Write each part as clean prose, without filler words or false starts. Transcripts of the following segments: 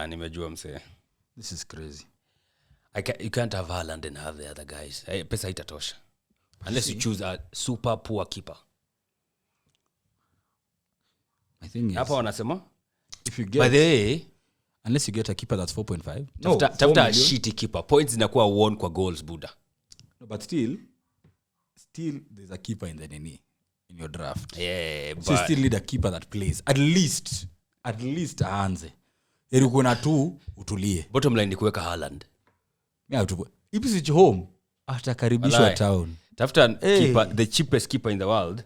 Nimejua msee. This is crazy. You can't have Haaland and have the other guys. Pesa itatosha. Unless you choose a super poor keeper. My thing is, hapa wanasema if you get, by the way, unless you get a keeper that's 4.5, tafuta a shitty keeper. Points zinakuwa won kwa goals buda. No, but still there's a keeper in the nini in your draft. Yeah, but so you still need a keeper that plays at least aanze. Ili kuna tu utulie. Bottom line ni kuweka Haaland. Yeah, Ipswich home atakaribishwa town. Tafuta keeper, the cheapest keeper in the world.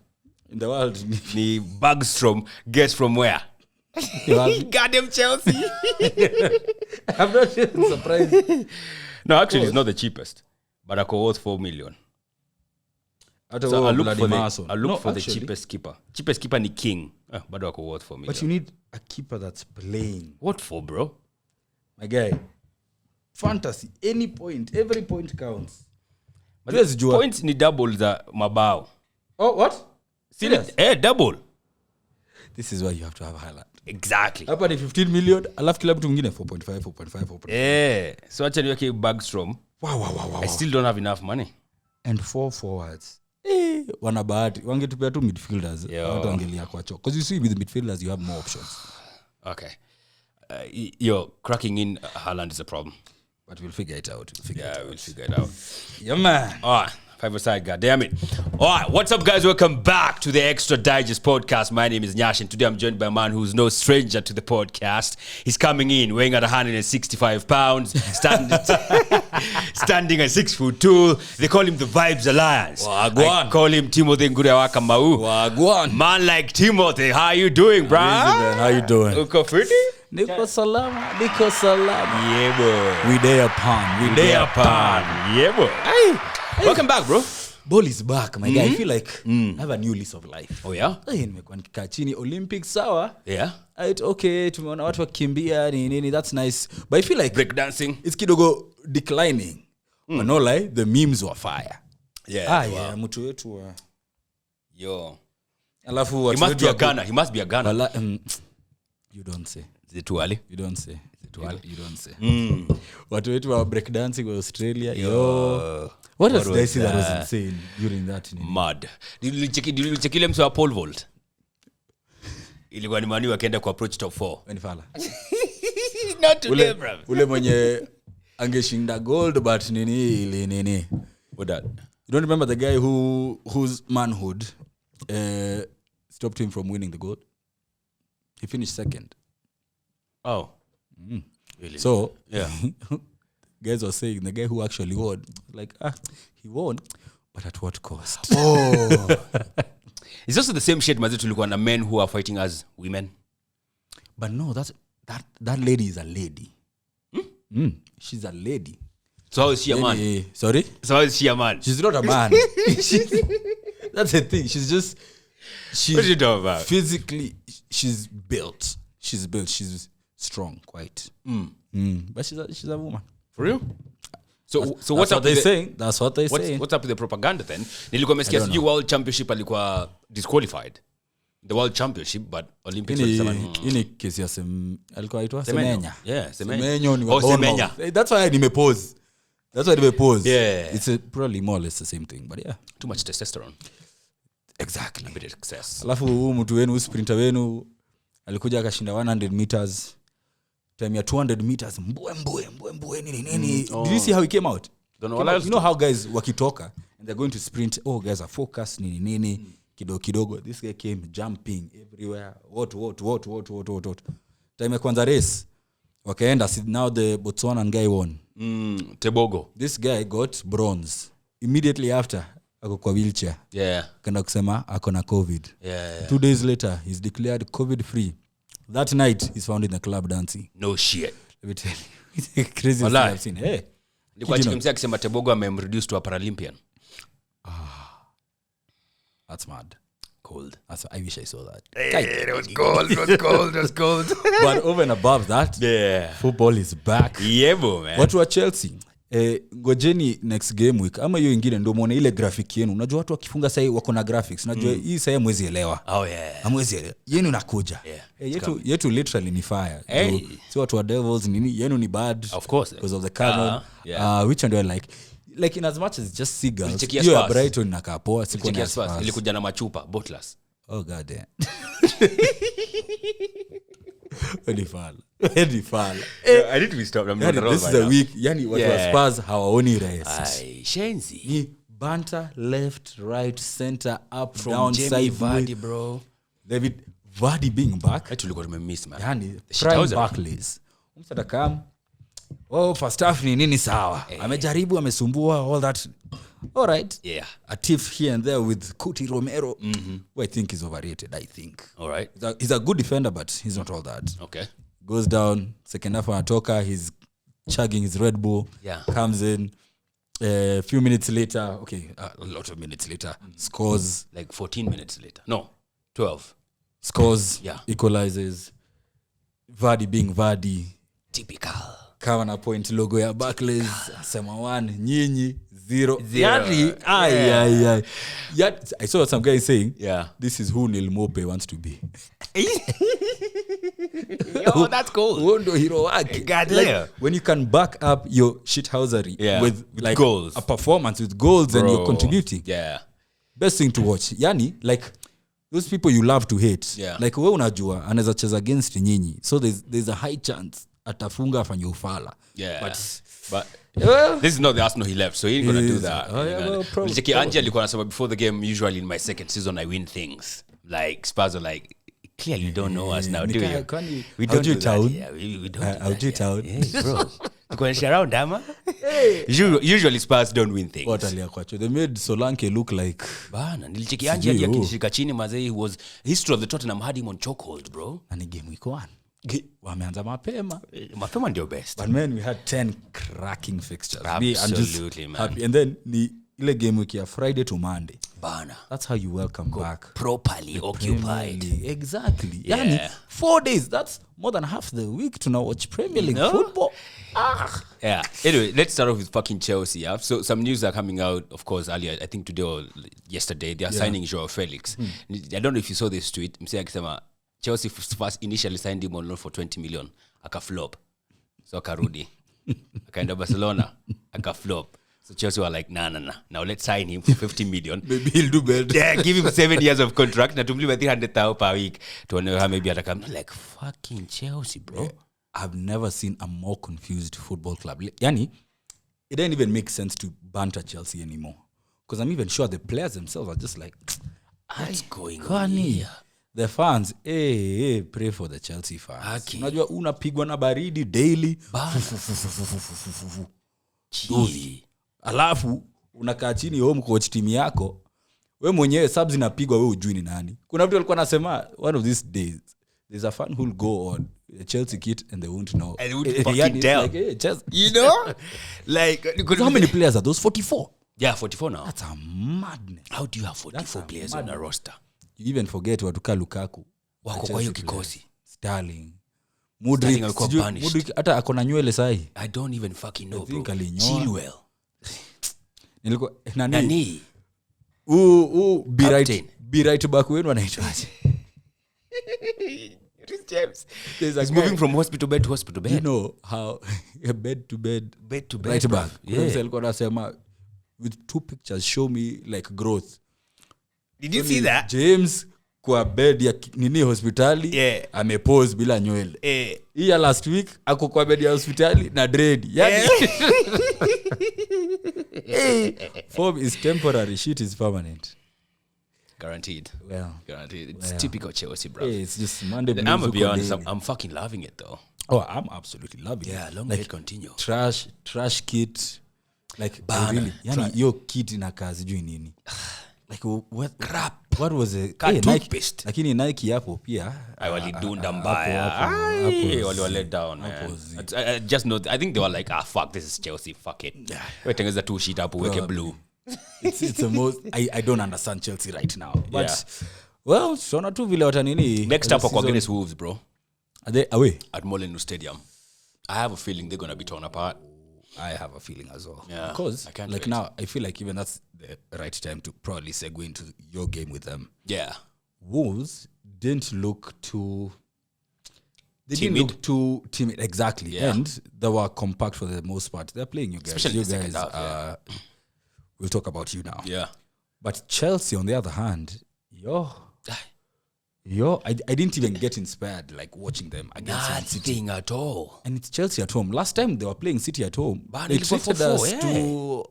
Ni Bergstrom. Guess from where? Goddamn Chelsea. I'm not surprised. No, actually it's not the cheapest, but I could worth 4 million. So I look for the cheapest keeper. Cheapest keeper ni King. But I could worth 4 million. But you need a keeper that's playing. What for, bro? My guy. Fantasy, any point, every point counts. But points ni double za mabao. Oh, what? Serious? Double. This is why you have to have Haaland. Exactly. Hapa ni 15 million, alafu kila mtu mwingine 4.5. So acha niweke Bergstrom. Wow. I still don't have enough money. And 4 forwards. Wana bahati. Wangetupea tu midfielders. Watu wangelia kwa choko. Because you see with the midfielders you have more options. Okay. You're cracking in Haaland is a problem. But we'll figure it out. We'll figure it out. Yeah, man. All right. 5-a-side, goddammit. All right, what's up, guys? Welcome back to the Extra Digest podcast. My name is Nyaassh, and today I'm joined by a man who's no stranger to the podcast. He's coming in weighing at 165 pounds, standing at 6'2". They call him the Vibes Alliance. Wagwan. I call him Timothy Nguriawaka Mau. Wagwan. Man like Timothy, how you doing, bro? How you doing? Uko fiti? Niko salama. Yeah, boy. We day upon. Yeah, boy. Hey. Welcome back, bro. Ball is back, my guy. I feel like I have a new lease of life. Oh, yeah? Nimekuwa nikikaa chini Olympics, sawa? Yeah. Okay, tumeona watu wakimbia nini, that's nice. But I feel like break dancing, it's kidogo declining. But no lie, the memes were fire. Yeah. Mtu wetu wa yo. Alafu he must be a Ghana. You don't say. Is it too early? You don't say. Watu wetu wa break dancing wa Australia. Yo. What else did I see that was insane during that? Mad. Did you check ile mso wa pole vault? Ilikuwa ni mani wakaenda ku approach top 4. Wenifala. Not today, bro. Ule mwenye angeshinda gold but nini. What that? You don't remember the guy whose manhood stopped him from winning the gold? He finished second. Oh. Really? So, yeah. Guys were saying the guy who actually won, like, he won, but at what cost? Oh. It's also the same shit mazi tulikuwa na men who are fighting as women. But no, that lady is a lady. She's a lady. So how is she a man? Sorry? So how is she a man? She's not a man. That's the thing. She's what are you talking about? Physically, she's built. She's strong, quite. But she's a woman. For real? So what's up what they saying? That's what they saying. What's up with the propaganda then? Nilikuwa mesikia sijui World Championship alikuwa disqualified. The World Championship, but Olympics ini kesi ya alikuwa aitwa Semenya. Yeah, Semenya ni Semenya. That's why nimepose. Yeah. It's probably more or less the same thing, but yeah. Too much testosterone. Exactly. A bit of excess. Alafu huyu mtu wenu sprinter wenu alikuja akashinda 100 meters. Time ya 200 meters mbwe nini. Did you see how he came out? You know how guys wakitoka and they're going to sprint, guys are focused nini kidogo. This guy came jumping everywhere. What time ya kwanza race wakaenda, now the Botswana guy won. Tebogo. This guy got bronze immediately after ako kwa wheelchair. Yeah. Kana kusema ako na COVID. Yeah. 2 days later he's declared COVID free. That night he's found in the club dancing. No shit. Let me tell you. It's the craziest thing I've seen. Hey. Nilikuwa chikimsia akisema Tebogo amemreduce to a Paralympian. That's mad. Cold. I wish I saw that. It was cold. But over and above that, yeah, football is back. Yeah, man. What were Chelsea? ngojeni next game week ama hiyo ingine ndio muone ile graphic yenu. Unajua watu wakifunga sasa wako na graphics. Unajua hii sasa mwezi elewa. Oh yeah. Amwezi elewa. Yenu nakuja. Yetu literally ni fire. So watu wa Devils nini yenu ni bad. Of course. Because of the canon. Which one do I like in as much as just Seagulls. Hiyo ya Brighton na kapoa siku na Spurs. Ilikuja na machupa bottlers. Oh god damn. Eddie Fall. I need to be stopped. I'm not wrong. This is a week. Yani watu wa Spurs hawaoni rest. Ai, shenzi. Ni banter left, right, center, up, from down, Jamie side, Vardy, bro. David Vardy being back. Tulikuwa tumemiss man. Yani prime Barclays. Umsada kam. First half ni nini sawa. Amejaribu amesumbua all that. All right. Yeah. A tiff here and there with Cuti Romero, who I think is overrated, I think. All right. He's a good defender, but he's not all that. Okay. Goes down, second half anatoka, he's chugging his Red Bull, comes in, a few minutes later, a lot of minutes later, scores. Like 14 minutes later. No, 12. Scores, equalizes. Vardy being Vardy. Typical. Kama na point logo ya Barclays, sema 1, nyinyi 0. I saw some guy saying, this is who Neil Mope wants to be. Yo, that's cool. Wondo hero wake. Like, when you can back up your shithousery with like goals. A performance with goals, and you're contributing. Yeah. Best thing to watch. Yani, like those people you love to hate. Yeah. Like wewe unajua anaweza cheza against nyinyi. So there's a high chance atafunga afanye ufala. Yeah. But this is not the Arsenal he left, so he ain't gonna do that. Cheki Angie alikuwa anasema before the game, usually in my second season I win things. Like Spurs are like, clearly you don't know us now, do you? We don't do that. Yeah, we don't do that. Yeah, bro. Going around, Dama. Usually Spurs don't win things. What aliakwacho? They made Solanke look like bana. Nilicheki Angie akishika chini mazee, was history of the Tottenham had him on chokehold, bro. And game week 1. Wameanza mapema ndio best. But man, we had 10 cracking fixtures. Absolutely, man. Happy. And then ni ile game week ya Friday to Monday. Bana. That's how you welcome back. Properly occupied. Exactly. Yeah. Yani 4 days, that's more than half the week to now watch Premier League football. Yeah. Anyway, let's start off with fucking Chelsea. Yeah? So some news are coming out, of course, earlier, I think today or yesterday. They are signing Joao Felix. I don't know if you saw this tweet. Msee akisema Chelsea first initially signed him on loan for 20 million. Akaflop. So akarudi. Akaenda Barcelona. Akaflop. So Chelsea were like, nah. Now let's sign him for 50 million. Maybe he'll do better. Yeah, give him 7 years of contract. Na tumlipa 300,000 per week. To maybe atakam. Like, fucking Chelsea, bro. I've never seen a more confused football club. Yani, it doesn't even make sense to banter Chelsea anymore. Because I'm even sure the players themselves are just like, what's going on here? The fans, pray for the Chelsea fans. Unajua unapigwa na baridi daily. Alafu unakaa chini home coach team yako. Wewe mwenyewe subs inapigwa, wewe hujui ni nani. Kuna mtu alikuwa anasema one of these days there's a fan who'll go on the Chelsea kit and they won't know. And they won't fucking tell. Like, Chelsea. You know? Like how many players are those? 44? Yeah, 44 now. That's a madness. How do you have 44 players on a roster? You even forget watuka Lukaku wako kwa hiyo kikosi. Sterling, Mudryk hata akona nywele sahi. I don't even fucking know, bro. Chilwell. Nilikuwa nani? Be right back wenu anaitwaje? James. He's moving from hospital bed to hospital bed. You know how bed to bed right back. Yeah. Alikuwa anasema with 2 pictures show me like growth. Did you see that? James kwa bed ya nini hospitali amepose bila nywele. Hii ya last week ako kwa bed ya hospitali na dread. Yani form is temporary, shit is permanent. Guaranteed. Well, guaranteed. It's typical Chelsea, bro. It's just Monday. I'm gonna be honest, I'm fucking loving it though. Oh, I'm absolutely loving it. Yeah, long may it continue. Trash kit. Like really. Yani yo kit na kazi juu nini? Like what crap? What was it? Toothpaste. Lakini Nike hapo pia walidunda mbaya. Wali let down, man. I just know, I think they were like, fuck, this is Chelsea, fuck it. We're tengeza two sheet hapo weke blue. It's the most I don't understand Chelsea right now. But well, sona tu vile watanini. Next up for against Wolves, bro. Are they away at Molineux Stadium? I have a feeling they're going to be torn apart. I have a feeling as well. Yeah, Because I can't like wait. now, I feel like even that's the right time to probably segue into your game with them. Yeah. Wolves didn't look too... They Timid. didn't look too timid. Exactly. Yeah. And they were compact for the most part. They're playing you guys. Especially you the second guys, half, we'll talk about you now. Yeah. But Chelsea, on the other hand, I didn't even get inspired like watching them against Man City. Nothing at all. And it's Chelsea at home. Last time they were playing City at home, But they it was treated 4-4, us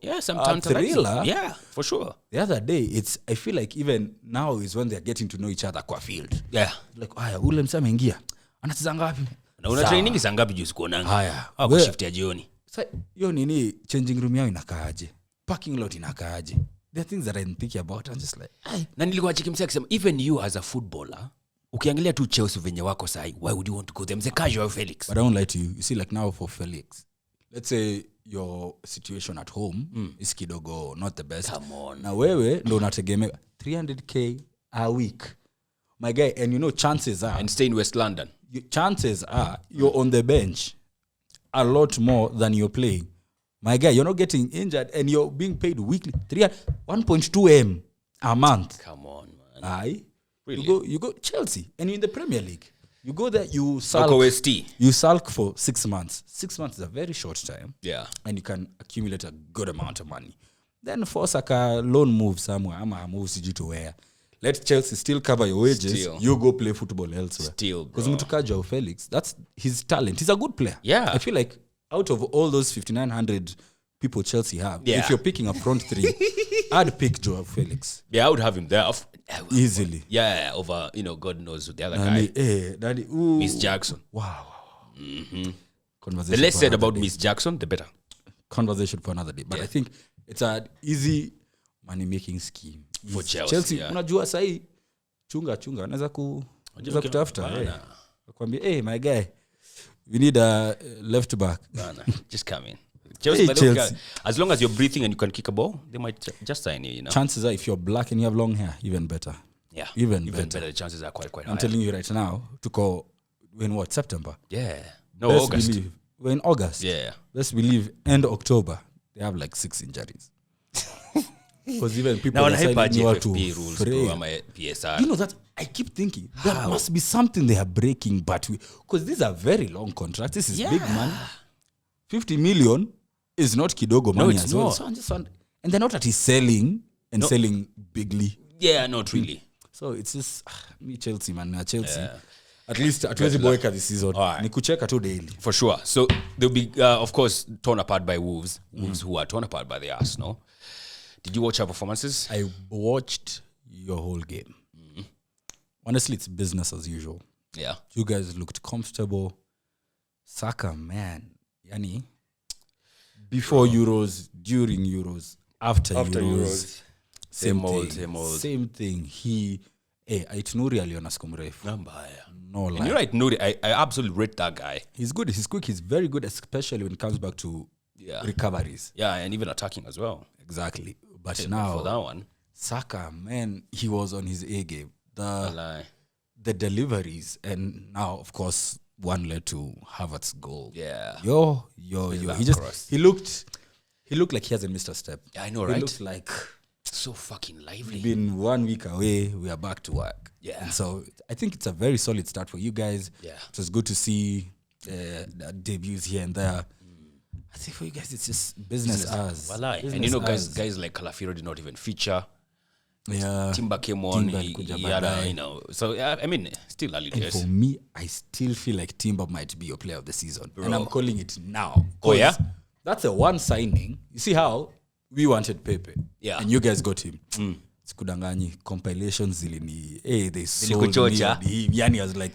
to some a tantalizing. thriller. Yeah, for sure. The other day, I feel like even now is when they're getting to know each other kwa field. Yeah. Like, aya, ule msema ingia. Anacheza ngapi? Na una training saa ngapi juu sikuonanga? Haya. Au shift ya jioni. Sasa hiyo nini changing room yao inakaaje? Parking lot inakaaje? There are things that I'm thinking about. I'm just like, Na nilikuwa chikimsia akisema even you as a footballer, ukiangalia tu Chelsea venye wako sahi, why would you want to go there? Mze casual Felix. but I don't lie to you. You see, like now for Felix, let's say your situation at home is kidogo not the best. Come on. Na wewe ndo unategemea 300k a week. My guy, and you know chances are And stay in West London. you're on the bench a lot more than you're playing. My guy, you're not getting injured and you're being paid weekly. 1.2 M a month. Come on, man. Aye. Really? You go Chelsea and you're in the Premier League. You go there, you sulk. OST. You sulk for 6 months. 6 months is a very short time. Yeah. And you can accumulate a good amount of money. Then force like a loan move somewhere. Ama move siji to where. Let Chelsea still cover your wages. Still. You go play football elsewhere. Still, Because bro. Mtukaja Felix, that's his talent. He's a good player. Yeah. I feel like out of all those 5,900 people Chelsea have, Yeah. if you're picking a front three, I'd pick Joao Felix. Yeah, I would have him there. Easily. Yeah, over, God knows who the other guy. Daddy, ooh. Miss Jackson. Wow. The Conversation less for said another about day. Miss Jackson, the better. Conversation for another day. But I think it's an easy money-making scheme. For Chelsea, yeah. Unajua sahi, chunga, anaweza kutafuta. Akwambia, hey, my guy, we need a left back. Nah. Just come in. Chelsea, by the way, as long as you're breathing and you can kick a ball, they might just sign you, Chances are, if you're black and you have long hair, even better. Yeah. Even better. The chances are quite high. I'm telling you right now, we're in what, September? Yeah. No, Best August. believe, we're in August. Yeah. Let's believe end October, they have like 6 injuries. Because even people Now, are on signing new FFP rules, frail. bro, my PSR. You know that I keep thinking there must be something they are breaking, but because these are very long contracts. This is big money. 50 million is not kidogo money it's as well. not. So I'm just wondering, and they're not at selling and selling bigly. Yeah, not really. So it's just me Chelsea man, Chelsea. At least hatuwezi boyka this season. Alright. Ni kucheka tu daily. For sure. So they'll be, of course, torn apart by Wolves. Wolves who are torn apart by the Arsenal. Did you watch our performances? I watched your whole game. Honestly, it's business as usual. Yeah. You guys looked comfortable. Saka, man. Yani, before Euros, during Euros, after Euros. Same old. Same thing. Aitunuri aliona siku mrefu. No lie. And you're right, Nuri. I absolutely rate that guy. He's good. He's quick. He's very good, especially when it comes back to recoveries. Yeah, and even attacking as well. Exactly. But For now, that one. Saka, man, he was on his A game. Lie. The deliveries, and now, of course, one led to Havertz's goal. Yeah. Yo. He looked like he hasn't missed a step. Yeah, I know, right? He looked like So fucking lively. we've been 1 week away. We are back to work. Yeah. And so I think it's a very solid start for you guys. Yeah. It was good to see the debuts here and there. I think for you guys, it's just business as. Walai. Business And you know, as. guys like Calafiro did not even feature. Yeah. Timber came on. Timber He kuja had baadaye. so, I mean, still early And days. for me, I still feel like Timber might be your player of the season. And I'm calling it now. Oh, yeah? 'Cause that's a one signing. You see how we wanted Pepe. Yeah. And you guys got him. Sikudanganyi. Compilations zilini. Hey, they sold me. Zilikuchocha. Yani, I was like...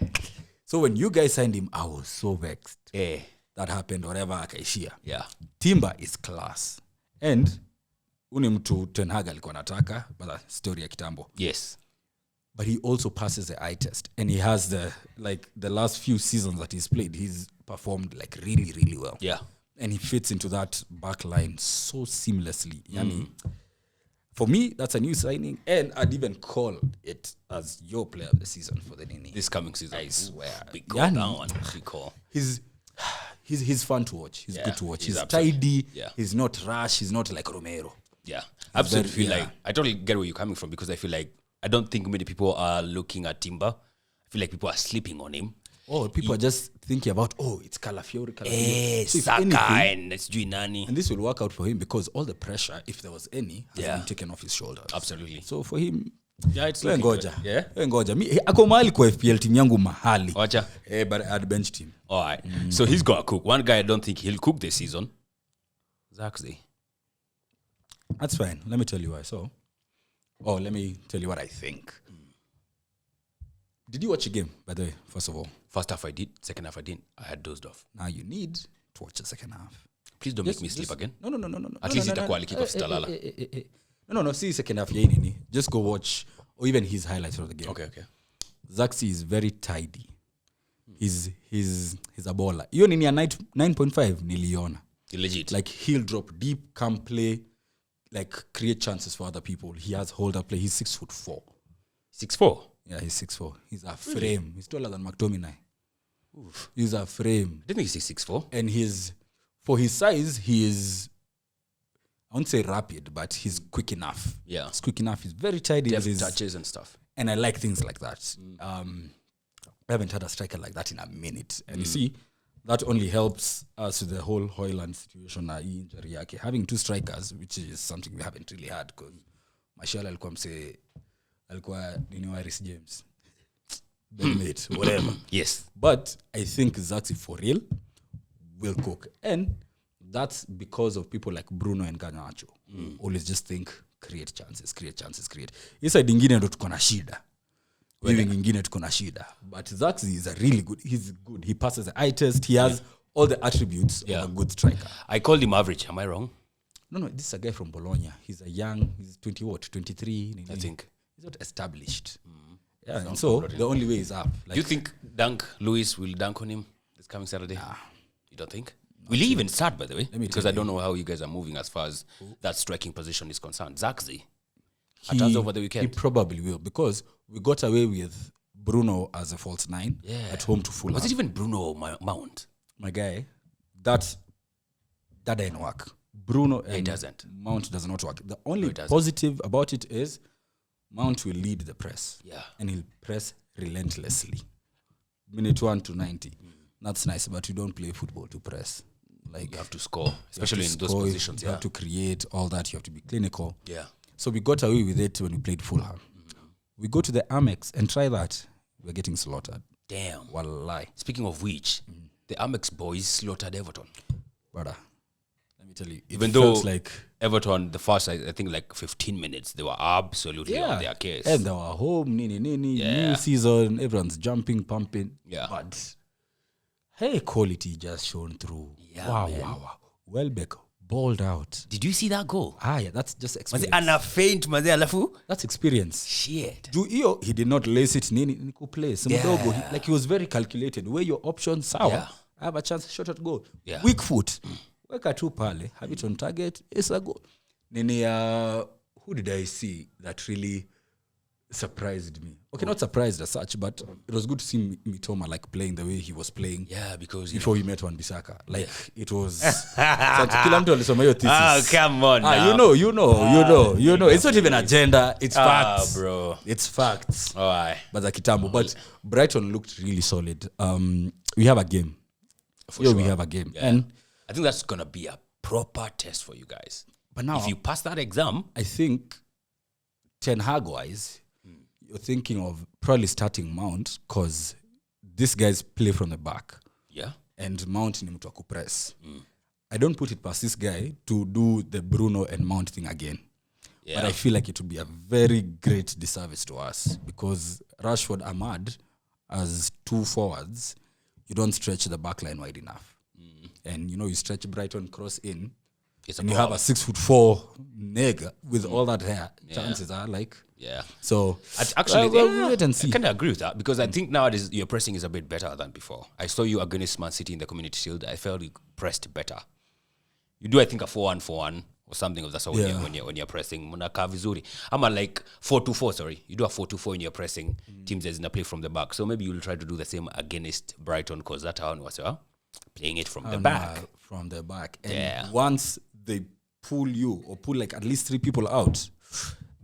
So when you guys signed him, I was so vexed. Yeah. That happened, whatever, akaishia. Yeah. Timber is class. And... uni mtu Ten Hag alikuwa anataka, but a story ya kitambo. Yes. But he also passes the eye test, and he has the last few seasons that he's played, he's performed like really, really well. Yeah. And he fits into that back line so seamlessly. Yani, for me, that's a new signing, and I'd even call it as your player of the season for the Nini. This coming season. I swear. Big call, Yani, that one. Big call. he's fun to watch. He's good to watch. He's absolutely. tidy. Yeah. He's not rash. He's not like Romero. Yeah. I absolutely feel like I totally get where you're coming from because I feel like I don't think many people are looking at Timber. I feel like people are sleeping on him. Oh, people are just thinking about, it's Calafiori. So Saka and let's do Nani. And this will work out for him because all the pressure, if there was any, has been taken off his shoulders. Absolutely. So for him, it's ngoja. Yeah. Ngoja. Ako mahali kwa FPL team yangu mahali. Wacha. But I'd bench team. All right. So he's got to cook. One guy I don't think he'll cook this season. Zaxi. That's fine. Let me tell you why. Let me tell you what I think. Did you watch a game, by the way, first of all? First half I did. Second half I didn't. I had dozed off. Now you need to watch the second half. Please don't make me sleep again. No. At least itakuwa kick off Stalala. No. See second half nini. Just go watch or even his highlights of the game. Okay. Zaxi is very tidy. He's a baller. Hiyo nini ya 9.5 niliona. Legit. Like he'll drop deep, come play, like create chances for other people. He has hold up play. He's 6'4". 6'4". Yeah, he's 6'4". He's a frame. Really? He's taller than McTominay. Oof. He's a frame. I didn't think he's 6'4". And for his size, he is, I won't say rapid, but he's quick enough. Yeah. He's quick enough. He's very tidy. Deft touches and stuff. And I like things like that. I haven't had a striker like that in a minute. And you see, that only helps us with the whole Hoyland situation, injury yake. Having two strikers, which is something we haven't really had, because Martial alikuwa Iris James. Mate, whatever. Yes. But I think Zaxi for real will cook. And that's because of people like Bruno and Nyaassh. Always just think, create chances. Isa dingine ndo tuko na shida. Wewe nyingine tuko na shida. But Zaxi is he's good. He passes the eye test. He has all the attributes of a good striker. I called him average. Am I wrong? No, this is a guy from Bologna. He's 23. I think. He's not established. Yeah, and so the only way is up. Like, do you think Luis will dunk on him this coming Saturday? Nah. You don't think? Will he even start, by the way? Because I don't know how you guys are moving as far as that striking position is concerned. Zaxi, over the weekend. He probably will, because we got away with Bruno as a false 9 at home to Fulham. Was it even Bruno or Mount? My guy, that didn't work. Bruno and doesn't. Mount does not work. The only positive about it is Mount will lead the press. Yeah. And he'll press relentlessly. Minute 1 to 90. That's nice, but you don't play football to press. Like you have to score, especially in those positions. You have to create all that. You have to be clinical. Yeah. So we got away with it when we played Fulham. We go to the Amex and try that. We're getting slaughtered. Damn. Wallahi. Speaking of which, the Amex boys slaughtered Everton. Brother, let me tell you. Even though like Everton, the first, I think, like 15 minutes, they were absolutely on their case. And they were home, new season, everyone's jumping, pumping. Yeah. But, hey, quality just shone through. Yeah, wow. Welbeck balled out. Did you see that goal? Yeah, that's just experience. Ana faint, alafu? That's experience. Shit. He did not lace it, play. Like he was very calculated. Weigh your options, I have a chance, shot at goal. Yeah. Weak foot. Weka tu pale, have it on target, it's a goal. Who did I see that really surprised me? Okay, not surprised as such, but it was good to see Mitoma like playing the way he was playing. Yeah, because before he met Wan-Bissaka. Like it was kila mtu alisoma hiyo thesis. Oh, come on. You know. It's not even agenda, it's facts. Bro. It's facts. All right. But the kitambo. But Brighton looked really solid. We have a game. Sure. We have a game. Yeah. And I think that's going to be a proper test for you guys. But now, if you pass that exam, I think Ten Hag-wise, you're thinking of probably starting Mount because these guys play from the back. Yeah. And Mount ni mtu wa kupress. I don't put it past this guy to do the Bruno and Mount thing again. Yeah. But I feel like it would be a very great disservice to us because Rashford, Ahmad, as two forwards, you don't stretch the back line wide enough. And, you stretch Brighton cross in, and you have a 6'4" nigga with all that hair. Chances are like... Yeah. So, actually, wait and see. I kind of agree with that because I think nowadays your pressing is a bit better than before. I saw you against Man City in the Community Shield. I felt you pressed better. You do, I think, a 4-1-4-1 or something of that sort when you're pressing. Munaka vizuri. I'm like 4-2-4, sorry. You do a 4-2-4 in your pressing. Teams as in a play from the back. So maybe you'll try to do the same against Brighton because that one was playing it from the back. From the back. And once they pull you or pull like at least 3 people out,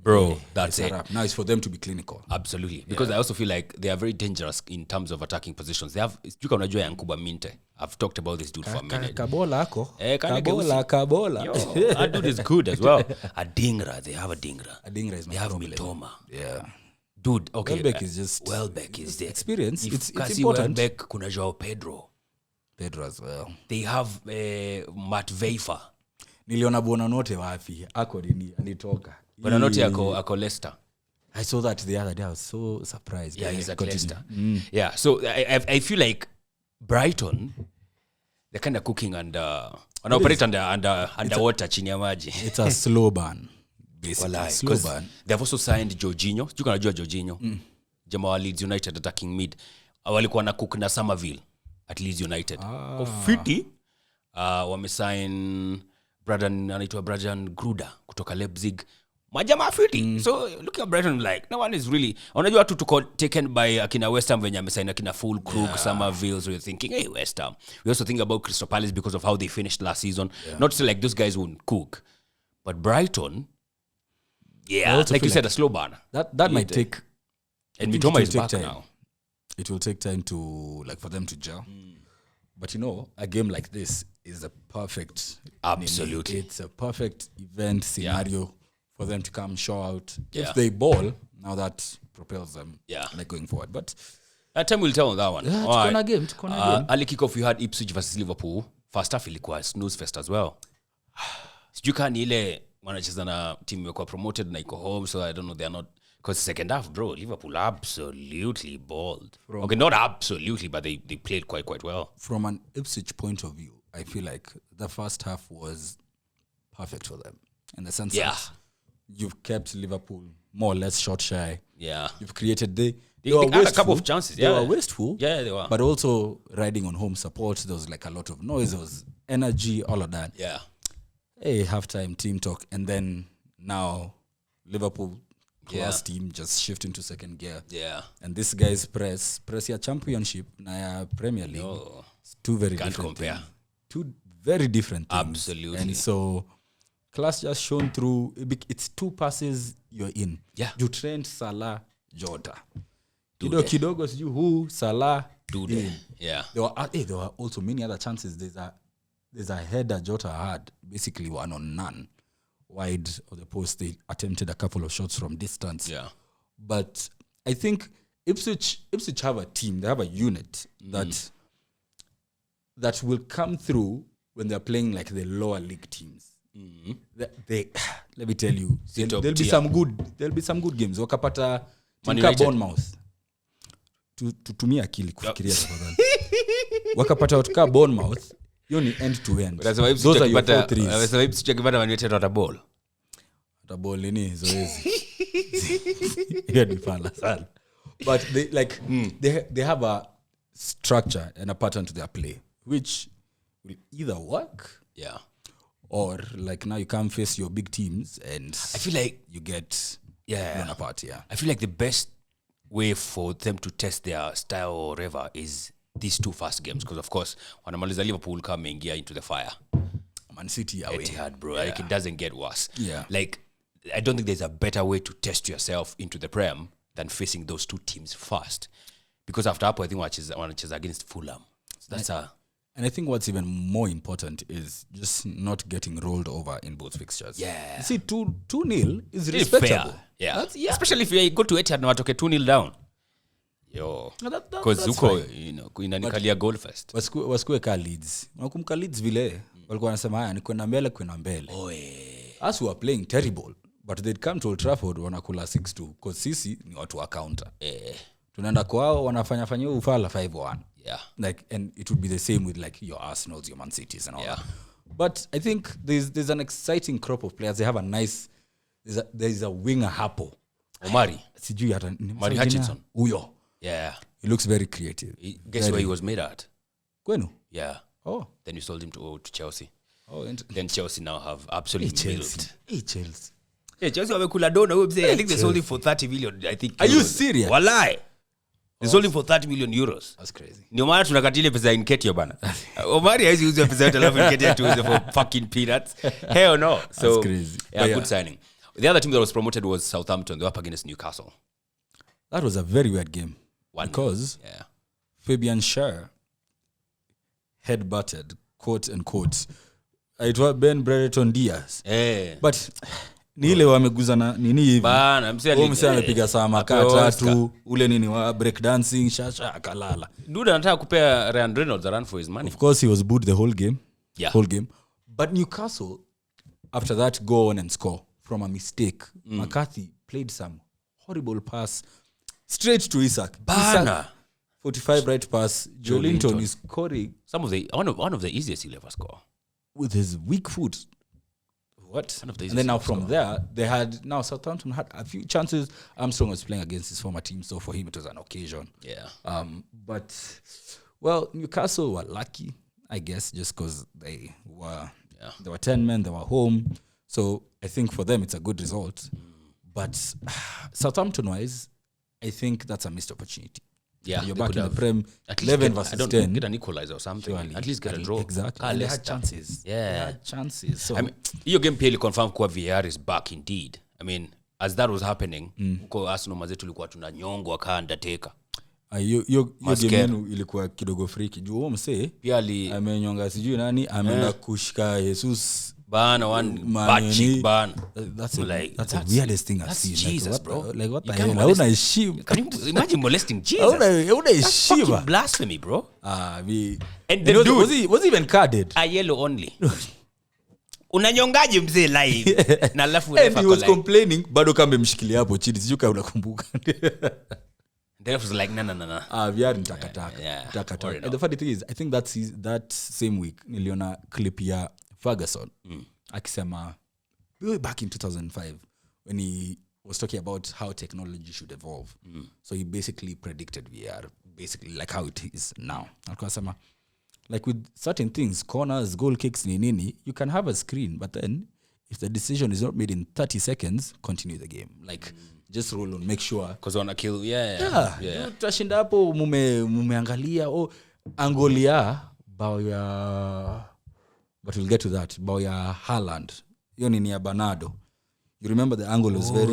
bro, that's it. Now it's for them to be clinical. Absolutely. Because I also feel like they are very dangerous in terms of attacking positions. They have Juka unajua Yankuba Minte. I've talked about this dude for a minute. Kabola ako. Kabola. Yo, that dude is good as well. A Dingra, they have a Dingra. Is my They have problem. Mitoma. Yeah. Dude, okay. Welbeck is just Welbeck is there. Experience. If It's Kasi important. Welbeck, kuna Joao Pedro. Pedro as well. They have Matt Veifer. Niliona Bonanote wapi. Ako nini alitoka. Bonanote ako Leicester. I saw that the other day. I was so surprised. Yeah, he's at continue. Leicester. Yeah, so I feel like Brighton, they're kind of cooking under underwater chini ya maji. It's a slow burn. Basically, Walai, slow 'cause burn. they've also signed Jorginho. Sijui unajua Jorginho. Jamaa wa Leeds United attacking mid. Walikuwa na cook na Somerville at Leeds United. Fiti. Wamesign anaitwa Brian Gruder kutoka Leipzig. Majamaa fiti. So looking at Brighton like no one is really. Unajua watu tuko taken by akina West Ham venye amesign akina Fulkrug, Somerville, so you're thinking hey West Ham. We also think about Crystal Palace because of how they finished last season. Not to say like those guys won't cook. But Brighton, like you said, a slow burner. That might take. And Mitoma is back now. It will take time to like for them to gel. But a game like this is a perfect. Absolutely. It's a perfect event scenario for them to come show out. Yeah. If they ball, now that propels them like going forward. But that time will tell on that one. Yeah, it's gonna game. Early kickoff, you had Ipswich versus Liverpool. First half ilikuwa snooze fest as well. Sijui kani ile wanacheza na team imekuwa promoted na iko home, so I don't know, they're not. Because second half, bro, Liverpool absolutely balled. Okay, not absolutely, but they played quite well. From an Ipswich point of view, I feel like the first half was perfect for them. In the sense that you've kept Liverpool more or less shot shy. Yeah. You've created they had a couple of chances. They were wasteful. Yeah, they were. But also riding on home support, there was like a lot of noise, there was energy, all of that. Yeah. Hey, halftime team talk. And then now Liverpool class team just shift into second gear. Yeah. And this guy's press your championship na ya Premier League. No. It's two very Can't different compare. things. Two very different things. Absolutely. And so class just shown through. It's 2 passes you're in. Yeah. You trained Salah, Jota. Kidogo siju who Salah. Dude. Yeah. There were also many other chances. There's a header Jota had, basically 1-on-none. Wide of the post, they attempted a couple of shots from distance. Yeah. But I think Ipswich have a team, they have a unit that will come through when they're playing like the lower league teams. They let me tell you, there'll be some good games. Wakapata Tinka Bournemouth. Tutumia akili kufikiria tafadhali. Wakapata watuka Bournemouth. Hiyo ni end to end. Those are your 4 threes. Sasa hivi sichakipata Manchester ata ball. Ata ball ni zoezi. Hiyo ni fala sana. But they have a structure and a pattern to their play which will either work or like now you come face your big teams and I feel like you get blown apart. I feel like the best way for them to test their style or whatever is these 2 first games, because of course wanamaliza Liverpool come ingia into the fire. Man City away. Etihad, bro. Like it doesn't get worse. Yeah. Like I don't think there's a better way to test yourself into the Prem than facing those 2 teams first, because after hapo I think wanacheza against Fulham. So that's and I think what's even more important is just not getting rolled over in both fixtures. Yeah. You see, 2-0 is respectable. Fair. Yeah. Especially if you go to Etihad na watoke 2-0 down. Yo. Because huko, inanikalia goal first. Wasikue ka Leeds. Wakumka Leeds vile. Walikuwa wanasema haya ni kwenda mbele. Us were playing terrible, but they'd come to Old Trafford wanakula 6-2 because sisi ni watu wa counter. Tunaenda kwao wanafanya ufala 5-1. Yeah. Like, and it would be the same with like your Arsenals, your Man Cities and all that. But I think there's an exciting crop of players. They have a nice there's a winger hapo. Omari. Sijui hata Mari Hutchinson. Huyo. Yeah. He looks very creative. Guess where he was made at? Kwenu? Yeah. Oh. Then you sold him to Chelsea. Oh, then Chelsea now have absolutely milked. Chelsea. Yeah, Chelsea wamekula dono. I think they sold him for 30 million. I think. Are you serious? Walai. They sold him for 30 million euros. That's crazy. Ndio maana tunakatile pesa in Nketiah bana. Omari haizi uza pesa yote alafu Nketiah tuuze for fucking peanuts. Hell no. So that's crazy. Yeah, good signing. The other team that was promoted was Southampton. They were up against Newcastle. That was a very weird game. Because Fabian Schär headbutted, quote unquote, it was Ben Brereton Diaz. But ni ile wameguzana nini hivi bana msee amepiga saa makaa 3 ule nini wa break dancing shasha akalala. Dude anataka kupea Ryan Reynolds a run for his money. Of course he was booed the whole game. But Newcastle after that go on and score from a mistake. McCarthy played some horrible pass straight to Isak. Bana 45 right pass. Joelinton is scoring one of the easiest he'll ever score with his weak foot. What? And then now from there, Southampton had a few chances. Armstrong was playing against his former team, so for him it was an occasion. Yeah. But, well, Newcastle were lucky, I guess, just because they were 10 men, they were home. So I think for them it's a good result. But Southampton-wise, I think that's a missed opportunity. Yeah, you're back in the Prem, 11 versus 10. Get an equalizer or something. Surely. At least get a draw. Exactly. They had chances. Yeah. They had chances. So, I mean, your game purely confirmed kwa VAR is back indeed. I mean, as that was happening, huko Arsenal mazetu tulikuwa tunanyongwa ka Undertaker. Hiyo game yenu ilikuwa kidogo freaky. Juu wao msee pia amenyonga sijui nani ameenda kushika Jesus bana one batchik bana. That's the weirdest thing I've seen. Jesus, like, bro. Like what the hell? Hauna heshima. Can you imagine molesting Jesus? Hauna heshima. That's blasphemy, bro. And the dude was he even carded? A yellow only. Unanyongaje mzee live? Na alafu and he was complaining bado kama mshikilia hapo chini sijuka unakumbuka. The ref was like no. VR takataka. And the funny thing is I think that same week niliona clip ya Ferguson akisema back in 2005 when he was talking about how technology should evolve. So he basically predicted VR basically like how it is now. Akasema like with certain things, corners, goal kicks, nini, you can have a screen, but then if the decision is not made in 30 seconds, continue the game. Like just roll on, make sure. Because wanna kill, yeah. Tutashinda hapo mumeangalia Angolia bao ya, but we'll get to that. Bao ya Haaland. Hiyo ni ya Bernardo. You remember the angle was but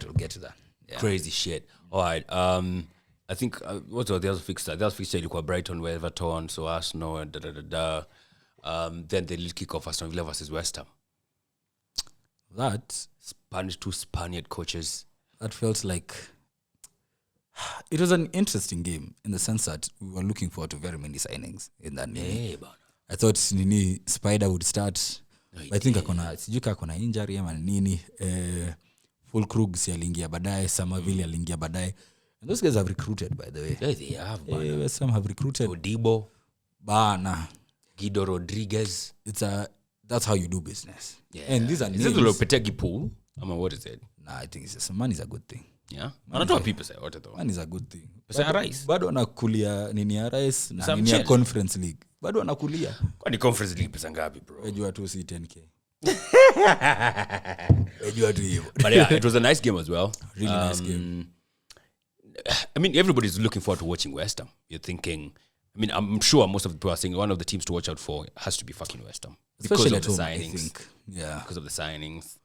we'll get to that. Yeah. Crazy shit. All right. I think what was the other fixture? The other fixture ilikuwa Brighton where Everton, so Arsenal and then the little kick off Aston Villa versus West Ham. That two Spaniard coaches. That felt like it was an interesting game in the sense that we were looking forward to very many signings in that game. I thought Spider would start. I think akona injury ama nini. Full Krugs aliingia baadaye, Somerville aliingia baadaye. And those guys have recruited, by the way. Yeah, they have. Some have recruited. Odibo. Bana. Guido Rodriguez. That's how you do business. Yeah. And these are names. Is it Lopetegi pool? What is it? Nah, I think it's just money is a good thing. Yeah? I don't know what people say. What is it? Money is a good thing. Pesa ya rice. Bado anakulia nini ya rice na nini ya Conference League. Bado anakulia. Kwani Conference League pesa ngapi, bro? Ejua tu si 10k. Ejua tu hiyo. But yeah, it was a nice game as well. Really nice game. I mean, everybody's looking forward to watching West Ham. You're thinking, I mean, I'm sure most of the people are saying one of the teams to watch out for has to be fucking West Ham. Especially because of the home, signings. I think. Yeah. Because of the signings.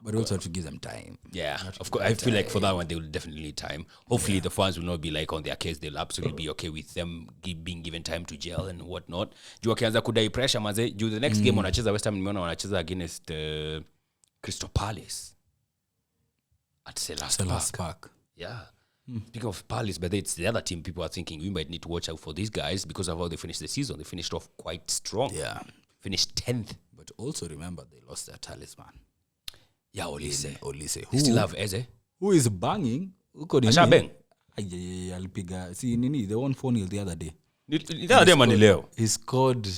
But also have to give them time. Yeah, of course. I feel like for that one, they will definitely need time. Hopefully, the fans will not be like on their case. They'll absolutely be okay with them being given time to gel and whatnot. Juu wakianza kudai pressure, maze. Juu the next game wanacheza West Ham, nimeona wanacheza against Crystal Palace at Selhurst Park. Yeah. Speaking of Palace, but it's the other team people are thinking we might need to watch out for these guys because of how they finished the season. They finished off quite strong. Yeah. Finished 10th. But also remember, they lost their talisman. Yeah, Olise. Who still have Eze? Who is banging? Asha bang. Alipiga. See, nini, they won 4-0 the other day. The other day manileo. He scored.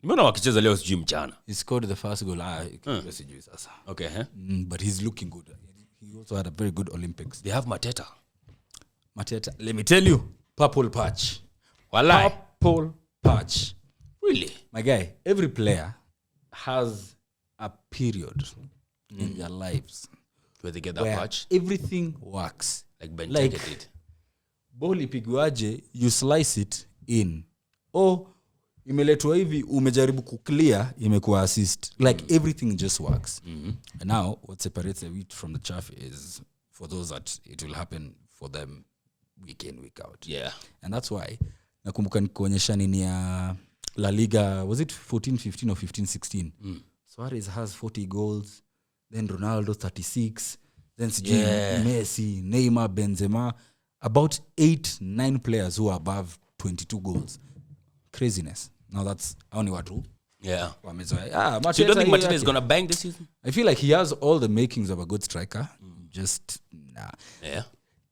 Nimeona wakicheza leo sijui mchana. He scored the first goal. Okay, but he's looking good. He also had a very good Olympics. They have Mateta. Let me tell you, purple patch. Walai. Purple patch. Really? My guy, every player has a period in their lives where they get that patch. Everything works. Like Ben did. ball ipigwaje you slice it in imeletwa hivi umejaribu kuclear imekuwa assist like everything just works. And now what separates the wheat from the chaff is for those that it will happen for them week in week out. And that's why nakumbuka nikuonyesha nini ya La Liga, was it 14-15 or 15-16? Suarez has 40 goals, then Ronaldo 36, then Messi, Neymar, Benzema, about 8-9 players who are above 22 goals. Craziness. Now that's only watu. So you don't think Matchday is going to bang this season? I feel like he has all the makings of a good striker. Just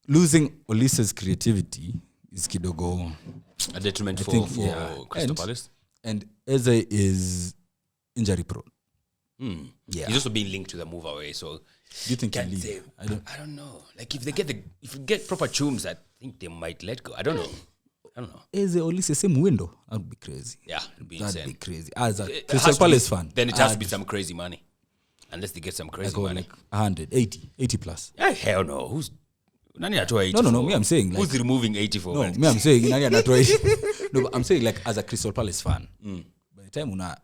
losing Olise's creativity is kidogo a detriment for Crystal Palace. And Eze is injury prone. He's also being linked to the move away. So do you think he'll leave? I don't know. Like if you get proper chums, I think they might let go. I don't know. Eze Olise same window. That would be crazy. It'd be That'd insane. be crazy. As a Crystal Palace fan, then it has to be some crazy money. Unless they get some crazy money. Like 180 plus. Hell no. Who's nani anatoa 80? No. Me I'm saying like who's removing 80 for? No, me I'm saying nani anatoa 80. No, but I'm saying like as a Crystal Palace fan. By the time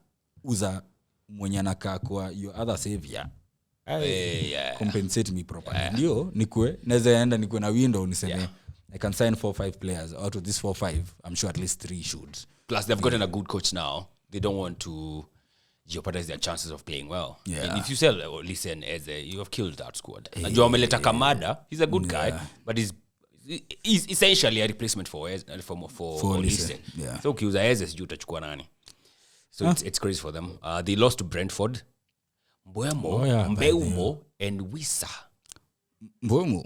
uza mwenye anakaa kwa your other savior. Compensate me properly. Ndio nikue naweza enda nikue na window niseme I can sign 4-5 players. Out of this 4-5, I'm sure at least 3 should. Plus they've gotten a good coach now. They don't want to jeopardize their chances of playing well. And if you sell listen Eze, you have killed that squad. Najua wameleta Kamada. He's a good guy, but he's essentially a replacement for Olise. So ukiuza Eze sijui utachukua nani. So it's crazy for them. They lost to Brentford. Mbeumo and Wissa. Mbeumo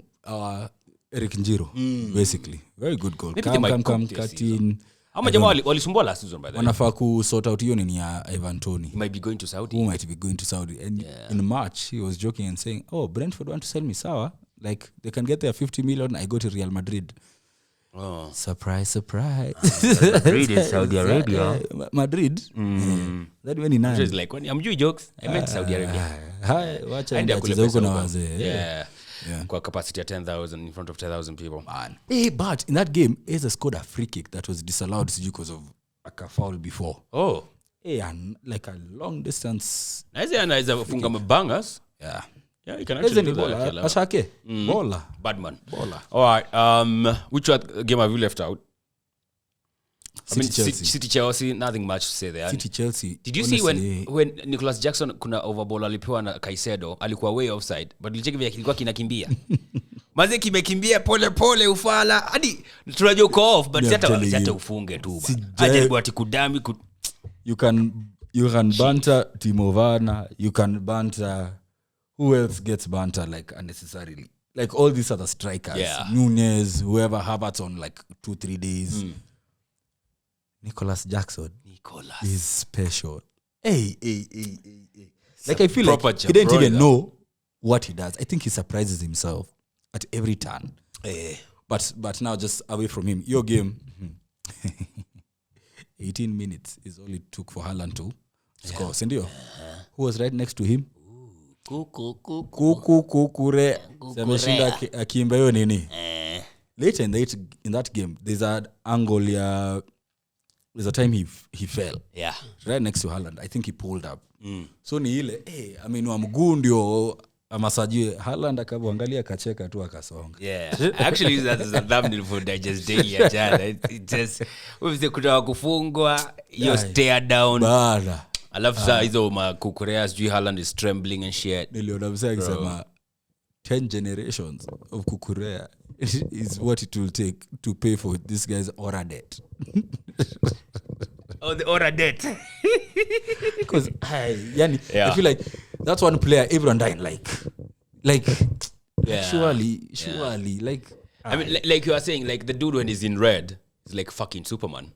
Eric Njiro basically. Very good goal. Come cut in. How much walisumbua last season by the way? Wanafaa ku sort out hiyo nini ya Ivan Toney. He might be going to Saudi. Who might be going to Saudi. And in March he was joking and saying, Brentford want to sell me sawa. Like they can get their 50 million, I go to Real Madrid. Surprise. Madrid is Saudi Arabia. Madrid? That when in Just like when I'm doing jokes, I meant Saudi Arabia. Wacha ndacheza huko na wazee. Kwa capacity of 10,000 in front of 10,000 people. Man. But in that game, Eze scored a free kick that was disallowed because of a foul before. And like a long distance. Eze anaweza funga mabangers. He can actually do that. Ashake. Baller. Badman. All right. Which game have you left out? City Chelsea, nothing much to say there. City Chelsea. Did you see when Nicholas Jackson kuna overball alipewa na Caicedo, alikuwa way offside, but ulicheki vile kilikuwa kinakimbia. Maze kimekimbia pole ufala. Hadi tunajua uko off, but hata ufunge tu ba. Aje ati kudami You can banter Timo Werner, you can banter who else gets banter like unnecessarily. Like all these other strikers, Nunez, whoever Havertz on like 2-3 days. Nicholas Jackson is special. Hey. Like I feel like he didn't even know what he does. I think he surprises himself at every turn. But now just away from him. Your game, 18 minutes is all it took for Haaland to score. Sendio, who was right next to him? Kukure. Sameshinda akiimba hiyo nini? Later in that game, there's an angle there's a time he fell. Right next to Haaland. I think he pulled up. So ni ile, ameinua mguu ndio amasajie Haaland akaangalia akacheka tu akasonga. Actually that's a thumbnail for Digest Daily ajana. It just wewe kutaka kufungwa, you stare down. Bala. Alafu saa hizo makukurea sijui Haaland is trembling and shit. Niliona msee akisema 10 generations of kukurea is what it will take to pay for this guy's aura debt. The aura debt. Because I feel like that's one player everyone dying like surely like I mean like you are saying, like the dude when he's in red is like fucking Superman.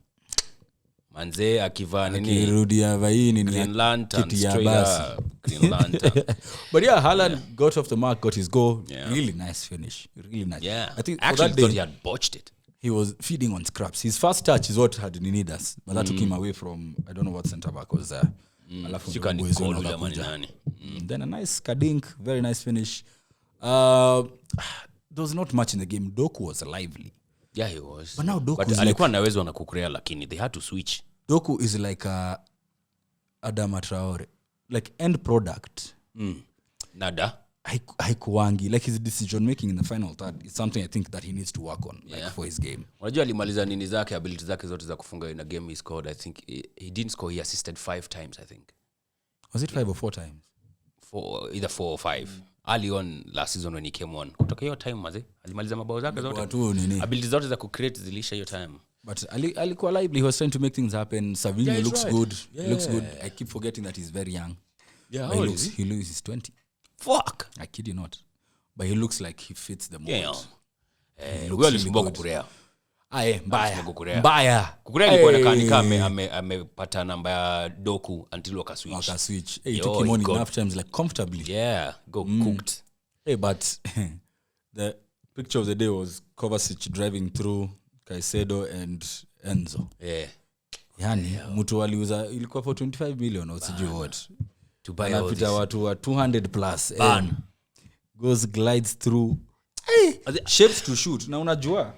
Manze akivaa nini akirudia vaini ni Green Lantern straight up Green Lantern. But Haaland got off the mark, got his goal. Really nice finish. Really nice. I think actually thought he had botched it. He was feeding on scraps. His first touch is what had need us, but that took him away from I don't know what center back was there. Then a nice kadink, very nice finish. There was not much in the game. Doku was lively. Yeah, he was. But now Doku but is alikuwa na uwezo na kukurea lakini they had to switch. Doku is like a Adama Traore, like end product. Nada. Haikuwangi, like his decision making in the final third is something I think that he needs to work on, like for his game. Unajua alimaliza nini zake, ability zake zote za kufunga in a game he scored. I think he didn't score, he assisted 5 times I think. Was it 5 or 4 times? Either 4 or 5. Early on last season when he came on. Kutoka hiyo time maze alimaliza mabao zake zote. Ability zote za kucreate zilisha hiyo time. But alikuwa lively, he was trying to make things happen. Savinho looks good. He looks good. I keep forgetting that he's very young. Yeah, he looks he's 20. Fuck. I kid you not. But he looks like he fits the mold. Yeah. Wewe ulisumbuka kukurea. Mbaya. Kukurea alikuwa anakaa kama amepata namba ya Doku until wakaswitch. He took him on enough times like comfortably. Yeah, cooked. Hey, but the picture of the day was Kovacic driving through Caicedo and Enzo. Yeah. Yani mtu aliuza ilikuwa for 25 million or sijui what. To buy all this. Watu wa 200 plus. Goes glides through. Shapes to shoot. Na unajua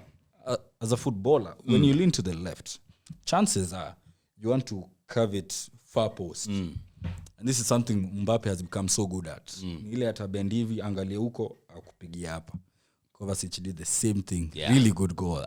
as a footballer, when you lean to the left, chances are you want to curve it far post. And this is something Mbappe has become so good at. Ile atabend hivi angalia huko akupigia hapa. Kovacic did the same thing. Yeah. Really good goal.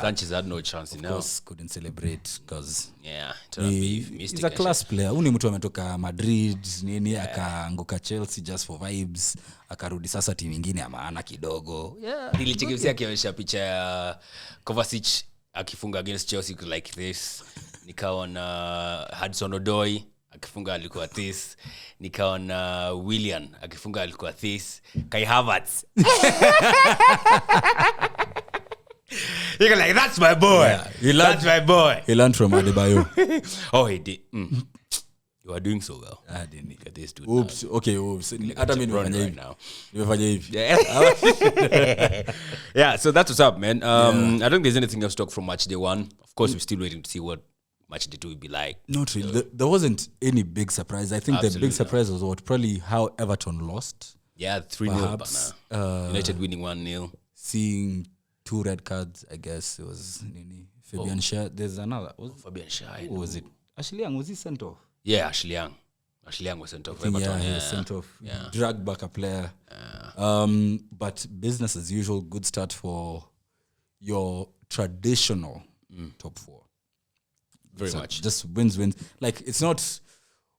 Sanchez had no chance of course couldn't celebrate because he's a class player. Uni mtu ametoka Madrid nini akaanguka Chelsea just for vibes, akarudi sasa timu nyingine ya maana kidogo. Nilichekea akionyesha picha ya Kovacic akifunga against Chelsea like this. Nikaona Hudson-Odoi akifunga alikuwa this. Nikaona Willian akifunga alikuwa this. Kai Havertz. You're like, that's my boy. Yeah, that's my boy. He learned from Adebayo. Oh, he did. You are doing so well. I didn't look at this dude. Oops. Now. Okay, oops. Hata mimi nimefanya hivi. Yeah, so that's what's up, man. I don't think there's anything else to talk from Matchday 1. Of course, we're still waiting to see what Matchday 2 will be like. Not really. There wasn't any big surprise. I think the big surprise was probably how Everton lost. Yeah, 3-0. United winning 1-0. Seeing 2 red cards, I guess it was Fabian Schär. There's another. Fabian Schär. Who was it? Ashley Young, was he sent off? Yeah, Ashley Young. Ashley Young was sent off. He was sent off. Yeah. Dragged back a player. But business as usual, good start for your traditional top 4. Very much. Just wins. Like, it's not,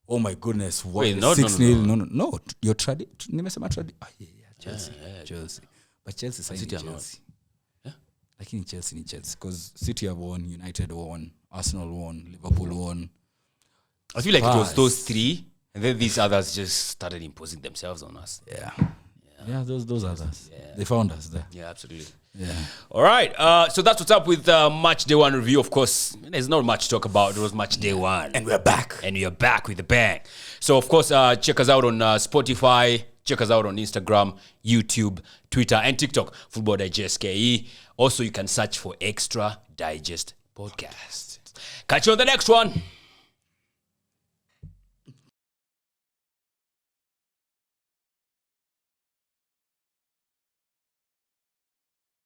oh my goodness, what? Wait, 6-0. No. Your nimesema Chelsea. But Chelsea signed Chelsea. Like in Chelsea, because City have won, United won, Arsenal won, Liverpool won. I feel like it was those 3, and then these others just started imposing themselves on us. Yeah, those others. Yeah. They found us there. Yeah, absolutely. Yeah. All right. So that's what's up with Matchday 1 review. Of course, there's not much to talk about. It was Matchday 1. And we're back. And we are back with a bang. So, of course, check us out on Spotify. Check us out on Instagram, YouTube, Twitter, and TikTok. Football Digest KE. Also, you can search for Extra Digest Podcast. Catch you on the next one.